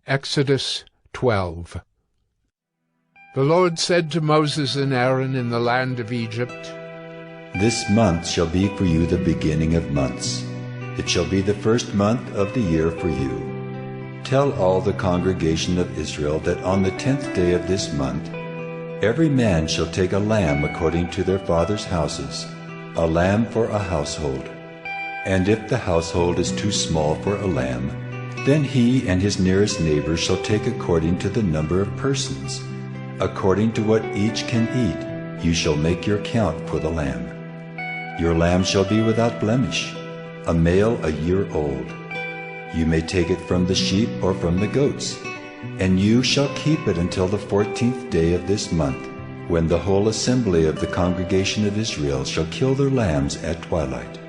Exodus 12. The Lord said to Moses and Aaron in the land of Egypt, This month shall be for you the beginning of months. It shall be the first month of the year for you. Tell all the congregation of Israel that on the 10th day of this month, every man shall take a lamb according to their fathers' houses, a lamb for a household. And if the household is too small for a lamb, then he and his nearest neighbor shall take according to the number of persons. According to what each can eat, you shall make your count for the lamb. Your lamb shall be without blemish, a male a year old. You may take it from the sheep or from the goats, and you shall keep it until the 14th day of this month, when the whole assembly of the congregation of Israel shall kill their lambs at twilight.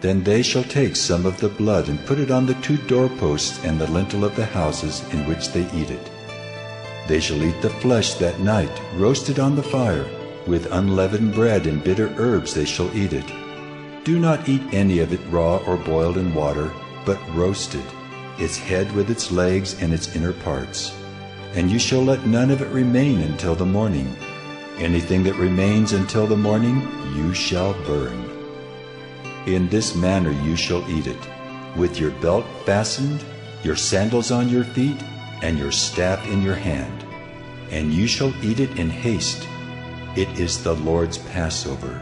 Then they shall take some of the blood and put it on the 2 doorposts and the lintel of the houses in which they eat it. They shall eat the flesh that night, roasted on the fire. With unleavened bread and bitter herbs they shall eat it. Do not eat any of it raw or boiled in water, but roasted, its head with its legs and its inner parts. And you shall let none of it remain until the morning. Anything that remains until the morning you shall burn. In this manner you shall eat it, with your belt fastened, your sandals on your feet, and your staff in your hand. And you shall eat it in haste. It is the Lord's Passover.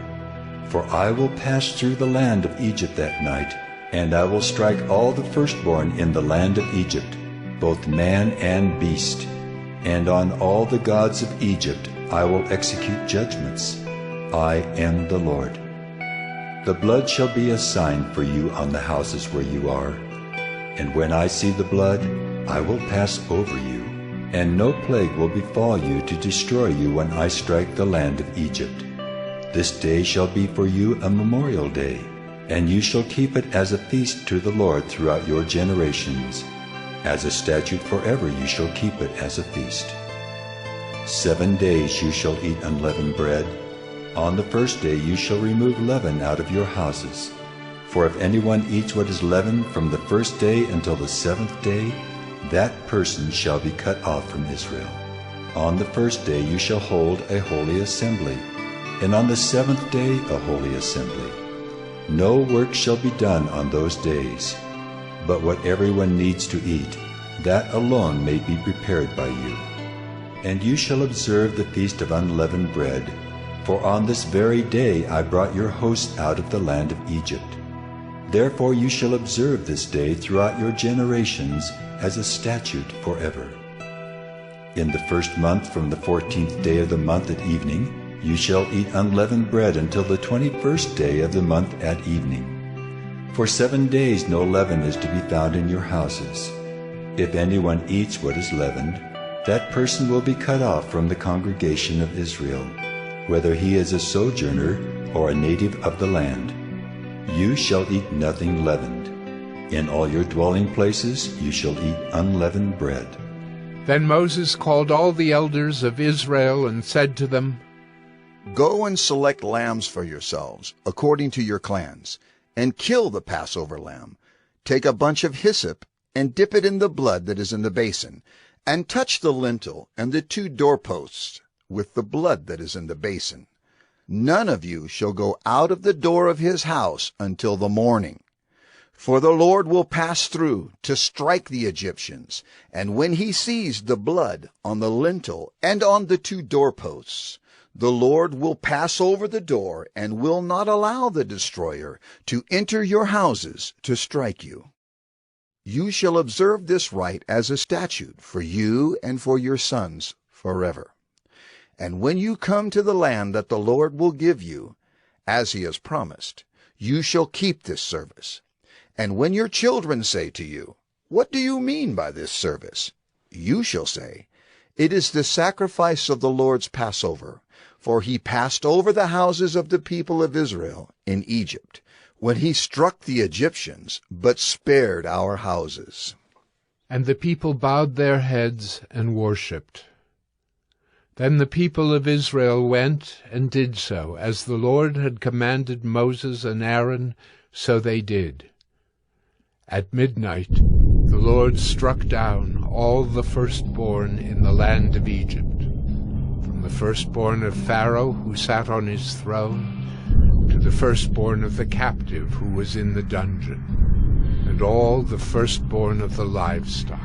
For I will pass through the land of Egypt that night, and I will strike all the firstborn in the land of Egypt, both man and beast. And on all the gods of Egypt I will execute judgments. I am the Lord. The blood shall be a sign for you on the houses where you are. And when I see the blood, I will pass over you, and no plague will befall you to destroy you when I strike the land of Egypt. This day shall be for you a memorial day, and you shall keep it as a feast to the Lord throughout your generations. As a statute forever you shall keep it as a feast. 7 days you shall eat unleavened bread. On the first day you shall remove leaven out of your houses. For if anyone eats what is leavened from the first day until the 7th day, that person shall be cut off from Israel. On the first day you shall hold a holy assembly, and on the 7th day a holy assembly. No work shall be done on those days, but what everyone needs to eat, that alone may be prepared by you. And you shall observe the feast of unleavened bread, for on this very day I brought your hosts out of the land of Egypt. Therefore you shall observe this day throughout your generations as a statute forever. In the first month from the 14th day of the month at evening, you shall eat unleavened bread until the 21st day of the month at evening. For 7 days no leaven is to be found in your houses. If anyone eats what is leavened, that person will be cut off from the congregation of Israel, whether he is a sojourner or a native of the land. You shall eat nothing leavened. In all your dwelling places you shall eat unleavened bread. Then Moses called all the elders of Israel and said to them, Go and select lambs for yourselves, according to your clans, and kill the Passover lamb. Take a bunch of hyssop and dip it in the blood that is in the basin, and touch the lintel and the 2 doorposts with the blood that is in the basin. None of you shall go out of the door of his house until the morning. For the Lord will pass through to strike the Egyptians, and when he sees the blood on the lintel and on the 2 doorposts, the Lord will pass over the door and will not allow the destroyer to enter your houses to strike you. You shall observe this rite as a statute for you and for your sons forever. And when you come to the land that the Lord will give you, as he has promised, you shall keep this service. And when your children say to you, What do you mean by this service? You shall say, It is the sacrifice of the Lord's Passover, for he passed over the houses of the people of Israel in Egypt, when he struck the Egyptians, but spared our houses. And the people bowed their heads and worshipped. Then the people of Israel went and did so, as the Lord had commanded Moses and Aaron, so they did. At midnight the Lord struck down all the firstborn in the land of Egypt, from the firstborn of Pharaoh who sat on his throne, to the firstborn of the captive who was in the dungeon, and all the firstborn of the livestock.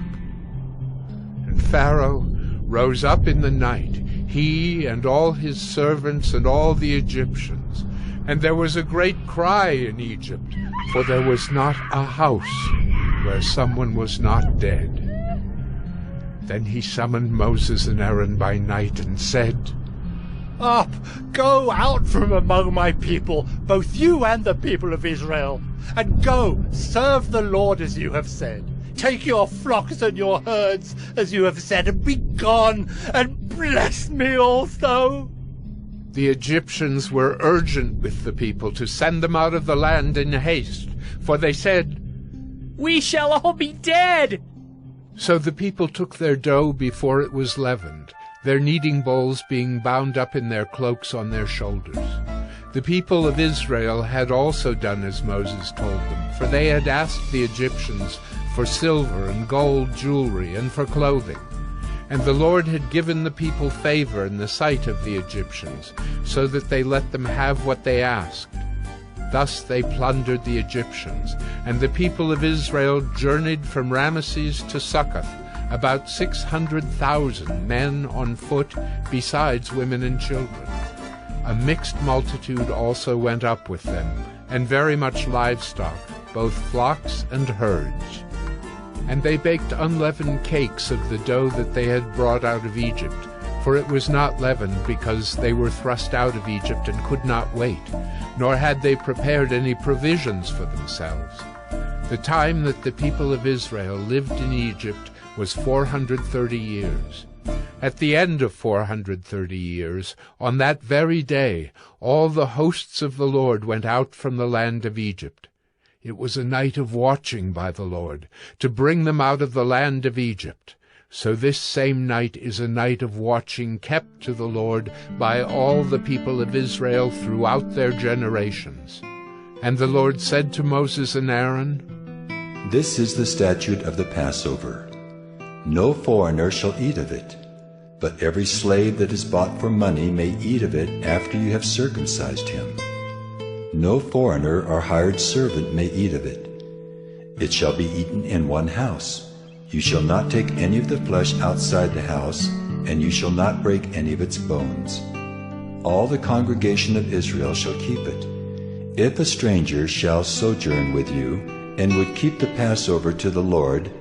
And Pharaoh rose up in the night, he and all his servants and all the Egyptians, and there was a great cry in Egypt, for there was not a house where someone was not dead. Then he summoned Moses and Aaron by night and said, "Up, go out from among my people, both you and the people of Israel, and go, serve the Lord as you have said. Take your flocks and your herds as you have said, and be gone, and bless me also." The Egyptians were urgent with the people to send them out of the land in haste, for they said, "We shall all be dead." So the people took their dough before it was leavened, their kneading bowls being bound up in their cloaks on their shoulders. The people of Israel had also done as Moses told them, for they had asked the Egyptians for silver and gold jewelry and for clothing. And the Lord had given the people favor in the sight of the Egyptians, so that they let them have what they asked. Thus they plundered the Egyptians, and the people of Israel journeyed from Ramesses to Succoth, about 600,000 men on foot, besides women and children. A mixed multitude also went up with them, and very much livestock, both flocks and herds. And they baked unleavened cakes of the dough that they had brought out of Egypt, for it was not leavened, because they were thrust out of Egypt and could not wait, nor had they prepared any provisions for themselves. The time that the people of Israel lived in Egypt was 430 years. At the end of 430 years, on that very day, all the hosts of the Lord went out from the land of Egypt. It was a night of watching by the Lord, to bring them out of the land of Egypt. So this same night is a night of watching kept to the Lord by all the people of Israel throughout their generations. And the Lord said to Moses and Aaron, "This is the statute of the Passover. No foreigner shall eat of it, but every slave that is bought for money may eat of it after you have circumcised him. No foreigner or hired servant may eat of it. It shall be eaten in one house. You shall not take any of the flesh outside the house, and you shall not break any of its bones. All the congregation of Israel shall keep it. If a stranger shall sojourn with you, and would keep the Passover to the Lord,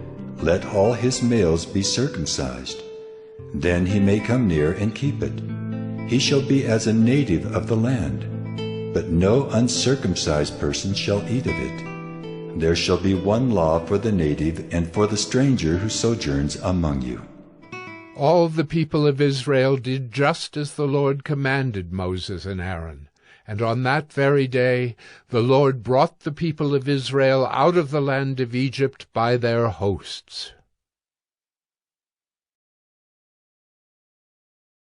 let all his males be circumcised. Then he may come near and keep it. He shall be as a native of the land. But no uncircumcised person shall eat of it. There shall be one law for the native and for the stranger who sojourns among you." All the people of Israel did just as the Lord commanded Moses and Aaron. And on that very day the Lord brought the people of Israel out of the land of Egypt by their hosts.